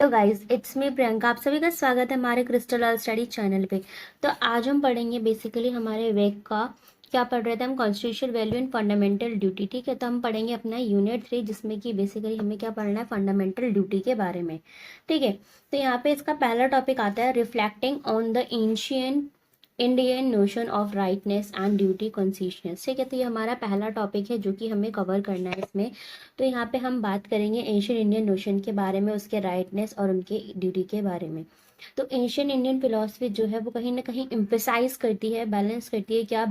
तो guys it's me Priyanka, आप सभी का स्वागत है हमारे क्रिस्टल ऑल स्टडी चैनल पे। तो आज हम पढ़ेंगे बेसिकली हमारे वेक का क्या पढ़ रहे थे हम, constitutional value and fundamental duty. ठीक है, तो हम पढ़ेंगे अपना यूनिट 3 जिसमें कि बेसिकली हमें क्या पढ़ना है, फंडामेंटल ड्यूटी के बारे में। ठीक है, तो यहाँ पे इसका पहला टॉपिक आता है reflecting on the ancient Indian notion of rightness and duty consciousness. ठीक है, तो ये हमारा पहला टॉपिक है जो कि हमें कवर करना है इसमें। तो यहाँ पे हम बात करेंगे एंशियंट इंडियन नोशन के बारे में, उसके राइटनेस और उनके ड्यूटी के बारे में। तो एंशियंट इंडियन फिलोसफी जो है वो कहीं ना कहीं एम्फेसाइज करती है, बैलेंस करती है, क्या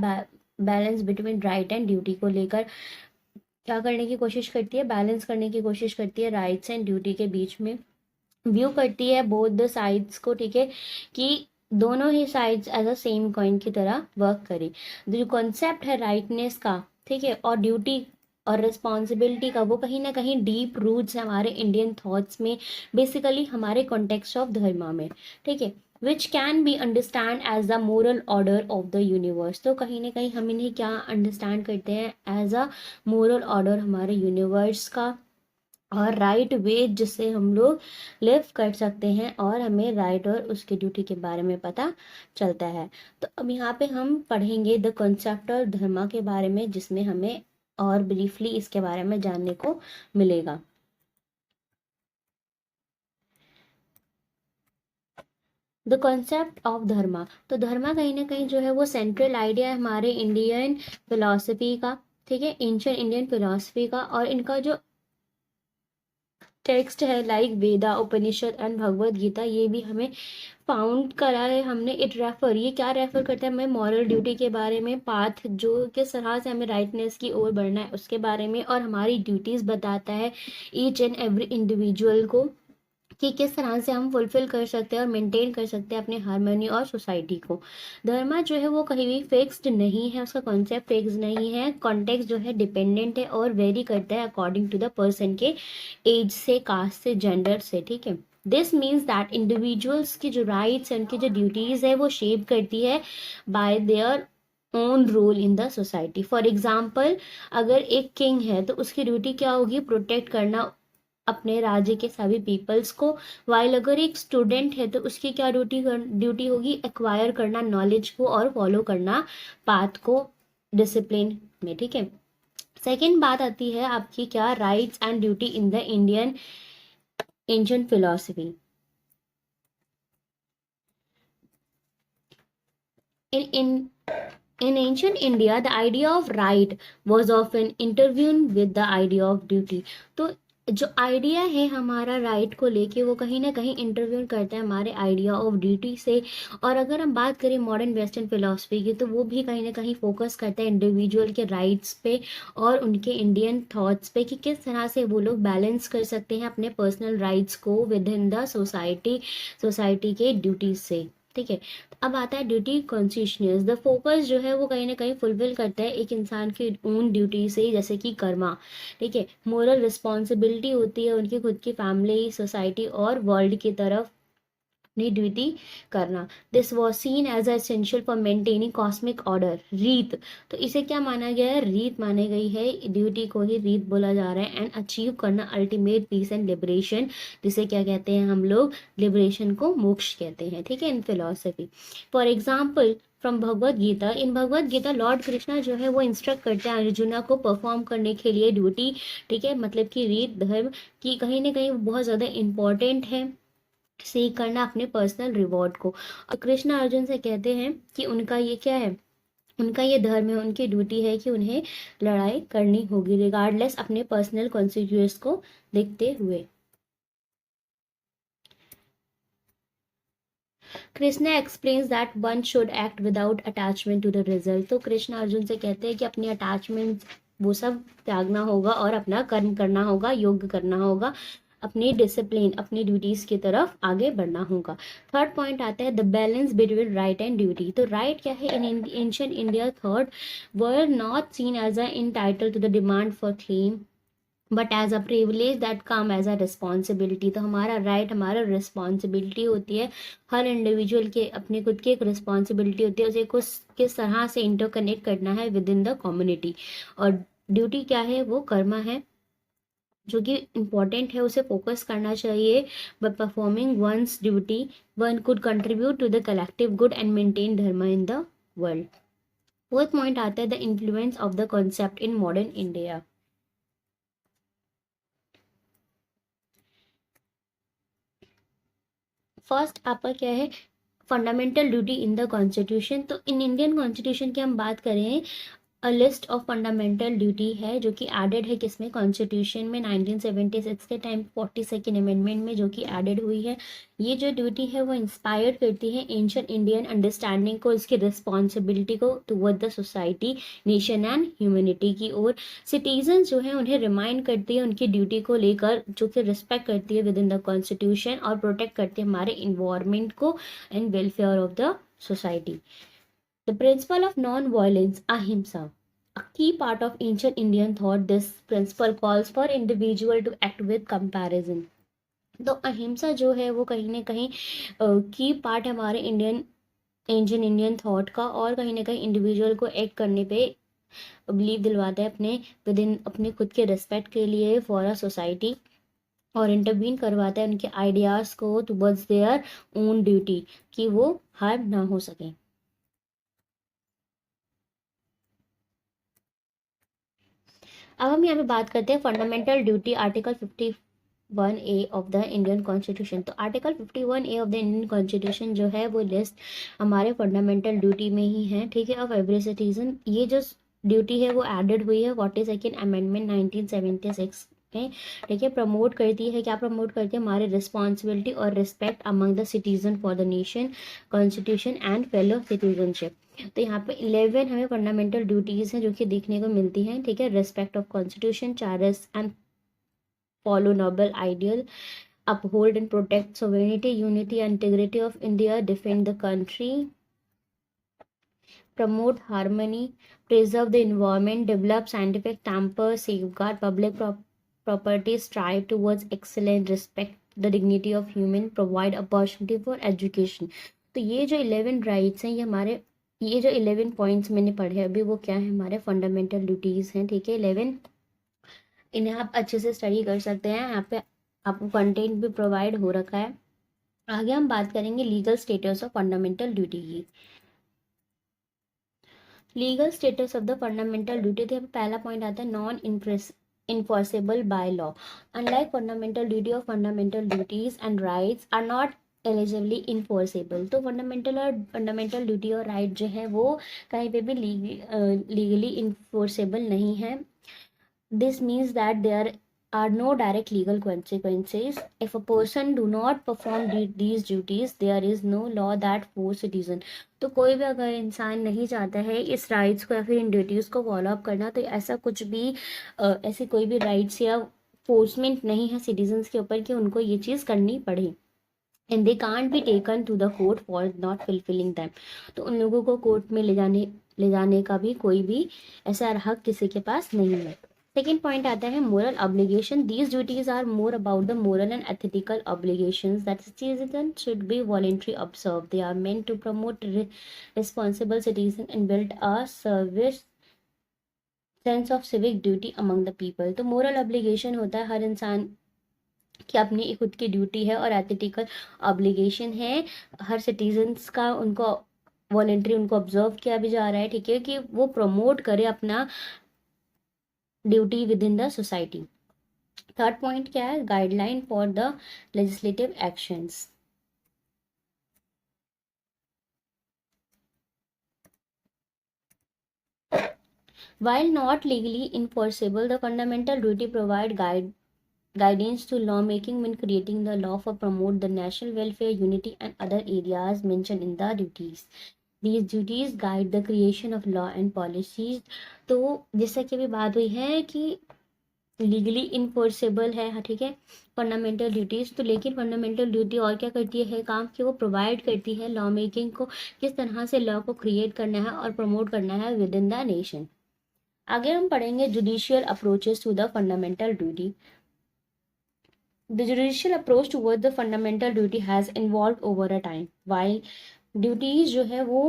balance between right and duty को लेकर क्या करने की कोशिश करती है, बैलेंस करने की कोशिश करती है राइट्स एंड ड्यूटी के बीच में। व्यू करती है बोथ द साइड्स को। ठीक है, कि दोनों ही sides as a same coin की तरह वर्क करें। जो कॉन्सेप्ट है राइटनेस का, ठीक है, और ड्यूटी और रिस्पॉन्सिबिलिटी का, वो कहीं ना कहीं डीप रूट्स है हमारे इंडियन थॉट्स में, बेसिकली हमारे कॉन्टेक्स्ट ऑफ धर्मा में। ठीक है, which can be understand as the moral order of the universe. तो कहीं ना कहीं हम इन्हें क्या अंडरस्टैंड करते हैं, एज अ मोरल ऑर्डर हमारे यूनिवर्स का, और राइट वे जिससे हम लोग लिव कर सकते हैं और हमें राइट और उसकी ड्यूटी के बारे में पता चलता है। तो अब यहाँ पे हम पढ़ेंगे द कॉन्सेप्ट और धर्मा के बारे में, जिसमें हमें और ब्रीफली इसके बारे में जानने को मिलेगा। द कॉन्सेप्ट ऑफ धर्मा, तो धर्मा कहीं ना कहीं जो है वो सेंट्रल आइडिया है हमारे इंडियन फिलोसफी का। ठीक है, एंशियंट इंडियन फिलोसफी का, और इनका जो टेक्स्ट है like Veda, Upanishad and Bhagavad Gita, ये भी हमें फाउंड करा है हमने। इट रेफर, ये क्या रेफर करता है हमें, मॉरल ड्यूटी के बारे में, पाथ जो किस तरह से हमें राइटनेस की ओर बढ़ना है उसके बारे में, और हमारी ड्यूटीज बताता है ईच एंड एवरी इंडिविजुअल को, कि किस तरह से हम फुलफिल कर सकते हैं और मेंटेन कर सकते हैं अपने हार्मनी और सोसाइटी को। धर्मा जो है वो कहीं भी फिक्स्ड नहीं है, उसका कॉन्सेप्ट फिक्स नहीं है, कॉन्टेक्स्ट जो है डिपेंडेंट है और वेरी करता है अकॉर्डिंग टू द पर्सन के एज से, कास्ट से, जेंडर से। ठीक है, दिस मीन्स दैट इंडिविजुअल्स की जो राइट्स है, उनकी जो ड्यूटीज है, वो शेप करती है by their own role in the society. For example, अगर एक किंग है तो उसकी ड्यूटी क्या होगी, प्रोटेक्ट करना अपने राज्य के सभी पीपल्स को। वाइल अगर एक स्टूडेंट है तो उसकी क्या ड्यूटी होगी, एक्वायर करना नॉलेज को और फॉलो करना पाथ को डिसिप्लिन में। ठीक है, सेकेंड बात आती है आपकी क्या, rights and duty in the Indian ancient philosophy. in In ancient India, the idea of right was often intertwined with the idea of duty. तो जो आइडिया है हमारा राइट को लेके, वो कहीं ना कहीं इंटरव्यू करता है हमारे आइडिया ऑफ ड्यूटी से। और अगर हम बात करें मॉडर्न वेस्टर्न फिलोसफी की, तो वो भी कहीं ना कहीं फोकस करता है इंडिविजुअल के राइट्स पे और उनके इंडियन थॉट्स पे, कि किस तरह से वो लोग बैलेंस कर सकते हैं अपने पर्सनल राइट्स को विद इन द सोसाइटी के ड्यूटीज से। ठीक है, अब आता है ड्यूटी कॉन्शियसनेस। द फोकस जो है वो कहीं ना कहीं फुलफिल करता है एक इंसान की ओन ड्यूटी से, जैसे कि कर्मा। ठीक है, मोरल रिस्पॉन्सिबिलिटी होती है उनकी खुद की फैमिली, सोसाइटी और वर्ल्ड की तरफ अपनी ड्यूटी करना। This was seen as essential for maintaining cosmic order. रीत, तो इसे क्या माना गया है, रीत मानी गई है, ड्यूटी को ही रीत बोला जा रहा है। एंड अचीव करना अल्टीमेट पीस एंड लिबरेशन, जिसे क्या कहते हैं हम लोग, लिबरेशन को मोक्ष कहते हैं। ठीक है, in philosophy. For example from Bhagavad Gita, in Bhagavad Gita lord Krishna जो है वो इंस्ट्रक्ट करते हैं अर्जुना को परफॉर्म करने के लिए ड्यूटी। ठीक है, मतलब कि रीत धर्म की कहीं ना कहीं बहुत ज़्यादा इंपॉर्टेंट है, सीख करना अपने पर्सनल रिवॉर्ड को। और कृष्ण अर्जुन से कहते हैं कि उनका ये क्या है, उनका ये धर्म है, उनकी ड्यूटी है कि उन्हें लड़ाई करनी होगी रिगार्डलेस अपने पर्सनल कॉन्सिक्वेंस को देखते हुए। Krishna explains that one should act without attachment to the result. तो कृष्ण अर्जुन से कहते हैं कि अपनी अटैचमेंट वो सब त्यागना होगा और अपना कर्म करना होगा, योग्य करना होगा, अपनी डिसिप्लिन, अपनी ड्यूटीज की तरफ आगे बढ़ना होगा। थर्ड पॉइंट आता है the balance between right and duty. तो राइट क्या है, in ancient India thought were not seen as a title to the demand for claim but as a privilege that come as a responsibility. तो हमारा right हमारा responsibility होती है, हर individual के अपने खुद की एक रिस्पॉन्सिबिलिटी होती है, उसे किस तरह से इंटरकनेक्ट करना है विद इन द कम्युनिटी। और ड्यूटी क्या है, वो कर्मा है, जो कि इम्पोर्टेंट है उसे फोकस करना चाहिए. By performing one's duty one could contribute to the collective good and maintain dharma in the world. Fourth point आता है the influence of the concept in modern India. First आपका क्या है, fundamental duty in the constitution. तो in Indian constitution की हम बात करें, a list of fundamental duty है जो कि एडेड है किसमें, कॉन्स्टिट्यूशन में 1976 के टाइम 42nd अमेंडमेंट में, जो कि एडेड हुई है. ये जो ड्यूटी है वो इंस्पायर करती है एंशिएंट इंडियन अंडरस्टैंडिंग को, इसकी रिस्पॉन्सिबिलिटी को toward the society, nation and humanity की ओर. सिटीजन जो है उन्हें रिमाइंड करती है उनकी ड्यूटी को लेकर, जो कि रिस्पेक्ट करती है विद इन द कॉन्स्टिट्यूशन और प्रोटेक्ट करती है हमारे इन्वायरमेंट को and welfare of the society. The principle of non-violence, ahimsa, a key part of ancient Indian thought. This principle calls for individual to act with comparison. तो अहिंसा जो है वो कहीं ना कहीं की पार्ट है हमारे एंशिएंट इंडियन थॉट का, और कहीं ना कहीं इंडिविजुअल को एक्ट करने पे बिलीव दिलवाता है अपने विद इन, अपने खुद के रिस्पेक्ट के लिए फॉर अ सोसाइटी, और इंटरवीन करवाता है उनके आइडियाज़ को टुवर्ड्स देयर ओन ड्यूटी, कि वो हार्म ना हो सके. अब हम यहाँ पे बात करते हैं fundamental duty, article 51A of the Indian constitution. तो article 51A of the Indian constitution जो है वो लिस्ट हमारे फंडामेंटल ड्यूटी में ही है, ठीक है, ऑफ एवरी सिटीजन. ये जो ड्यूटी है वो एडेड हुई है 42nd अमेंडमेंट 1976 में, ठीक है. प्रमोट करती है, क्या प्रमोट करती है, हमारे रिस्पॉन्सिबिलिटी और respect among the citizen for the nation, constitution and fellow citizenship. तो यहाँ पे 11 हमें फंडामेंटल ड्यूटीज हैं जो कि देखने को मिलती हैं, ठीक है. Respect of constitution, cherish and follow noble ideal, uphold and protect sovereignty, unity and integrity of India, defend the country, promote harmony, preserve the environment, develop scientific temper, safeguard public property, strive towards excellence, respect the dignity of human, provide opportunity for education. तो ये जो 11 rights हैं, ये हमारे, ये जो 11 points मैंने पढ़े अभी, वो क्या है, हमारे फंडामेंटल ड्यूटीज़ हैं, ठीक है. 11, इन्हें आप अच्छे से स्टडी कर सकते हैं. यहाँ पे आपको कंटेंट भी प्रोवाइड हो रखा है. आगे हम बात करेंगे legal status of fundamental duty की. Legal status of the fundamental duty, तो पहला पॉइंट आता है non enforceable by law. Unlike fundamental duty of fundamental duties and rights are not eligibly enforceable. तो फंडामेंटल ड्यूटी और राइट जो है वो कहीं पे भी लीगली इन्फोर्सेबल नहीं है. This means that there are no direct legal consequences if a person do not perform these duties. There is no law that force citizen. तो कोई भी अगर इंसान नहीं चाहता है इस राइट्स को या फिर इन ड्यूटीज़ को फॉलो अप करना, तो ऐसा कुछ भी ऐसे कोई भी राइट्स या फोर्समेंट नहीं है सिटीजन्स के ऊपर कि उनको ये चीज़ करनी पड़े. And they can't be taken to the court for not fulfilling them. तो उन लोगों को कोर्ट में ले जाने का भी कोई भी ऐसा हक किसी के पास नहीं है. सेकेंड पॉइंट आता है moral obligation. These duties are more about the moral and ethical obligations that citizen should be voluntary observe. They are meant to promote responsible citizen and build a service sense of civic duty among the people. तो moral obligation होता है हर इंसान की अपनी खुद की duty है, और एथिकल ऑब्लिगेशन है हर सिटीजन्स का, उनको वॉलंटरी उनको ऑब्जर्व किया भी जा रहा है, ठीक है, कि वो प्रमोट करे अपना duty with in the society. Third point क्या है, guideline for the legislative actions. While not legally enforceable, the fundamental duty provide guidance to lawmaking when creating the law for promote the national welfare, unity and other areas mentioned in the duties. These duties guide the creation of law and policies. तो जैसा कि अभी बात हुई है कि legally enforceable है, ठीक है, फंडामेंटल ड्यूटीज. तो लेकिन फंडामेंटल ड्यूटी और क्या करती है काम, कि वो प्रोवाइड करती है लॉ मेकिंग को, किस तरह से लॉ को क्रिएट करना है और प्रमोट करना है विद इन द नेशन. आगे हम पढ़ेंगे judicial approaches to the fundamental duty. The judicial approach towards the fundamental duty has evolved over a time. While duties जो है वो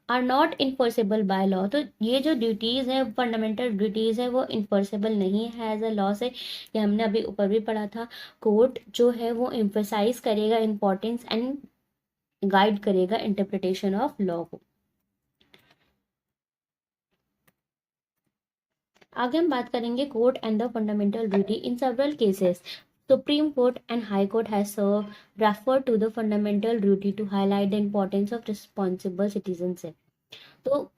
are not enforceable by law. तो ये जो ड्यूटीज़ हैं, फंडामेंटल ड्यूटीज़ है, वो इन्फोर्सेबल नहीं है एज अ लॉ से। ये हमने अभी ऊपर भी पढ़ा था। कोर्ट जो है वो एम्फसाइज करेगा इम्पोर्टेंस एंड गाइड करेगा इंटरप्रिटेशन ऑफ लॉ को। आगे हम बात करेंगे court and the fundamental duty in several cases. Supreme court and high court has refer to the fundamental duty to highlight the importance of responsible citizenship. तो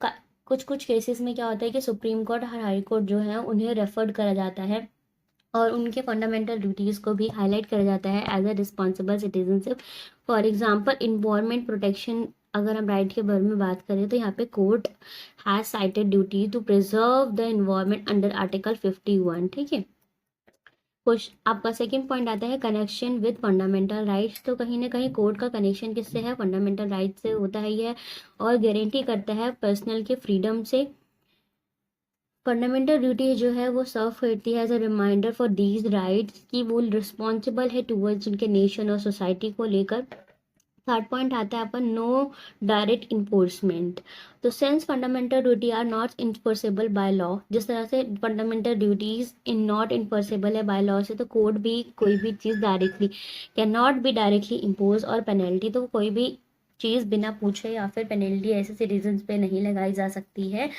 कुछ कुछ cases में क्या होता है कि सुप्रीम कोर्ट और हाई कोर्ट जो है उन्हें रेफर्ड करा जाता है और उनके फंडामेंटल ड्यूटीज़ को भी हाईलाइट करा जाता है as a responsible citizenship. For example environment protection, अगर हम राइट के बारे में बात करें तो यहाँ पे court has cited duty to preserve the environment under article 51। ठीक है। कुछ आपका सेकंड पॉइंट आता है कनेक्शन विद फंडामेंटल राइट्स। तो कहीं ना कहीं कोर्ट का कनेक्शन किससे है? फंडामेंटल राइट से होता है ये, और गारंटी करता है पर्सनल के फ्रीडम से। फंडामेंटल ड्यूटी जो है वो सर्व करती है as a reminder for these rights कि वो रिस्पॉन्सिबल है टूवर्ड्स उनके नेशन और सोसाइटी को लेकर। थर्ड पॉइंट आता है अपन नो डायरेक्ट इन्फोर्समेंट। तो since fundamental duty are not enforceable by law, जिस तरह से fundamental duties in not enforceable है बाय लॉ से, तो कोर्ट भी कोई भी चीज़ directly can not be directly impose और पेनल्टी, तो कोई भी चीज़ बिना पूछे या फिर पेनल्टी ऐसे सिटीजन्स पे नहीं लगाई जा सकती है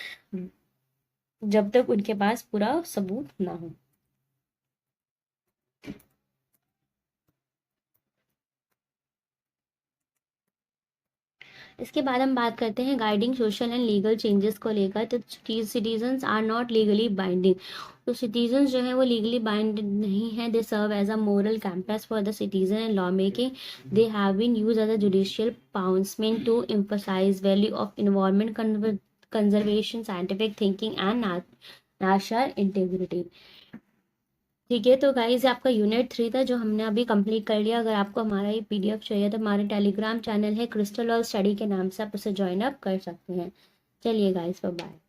जब तक उनके पास पूरा सबूत ना हो। इसके बाद हम बात करते हैं guiding social and legal changes को लेकर। तो citizens are not legally binding. तो सिटीजन्स जो है वो लीगली बाइंड नहीं है। They serve as a moral compass for the citizen and law making. They have been use as a judicial pronouncement to emphasise value of environment conservation, scientific thinking and national integrity. ठीक है। तो guys आपका unit 3 था जो हमने अभी complete कर लिया। अगर आपको हमारा ये पीडीएफ चाहिए तो हमारे टेलीग्राम चैनल है क्रिस्टल लॉ स्टडी के नाम से आप उसे ज्वाइन अप कर सकते हैं। चलिए गाइज, बाय बाय।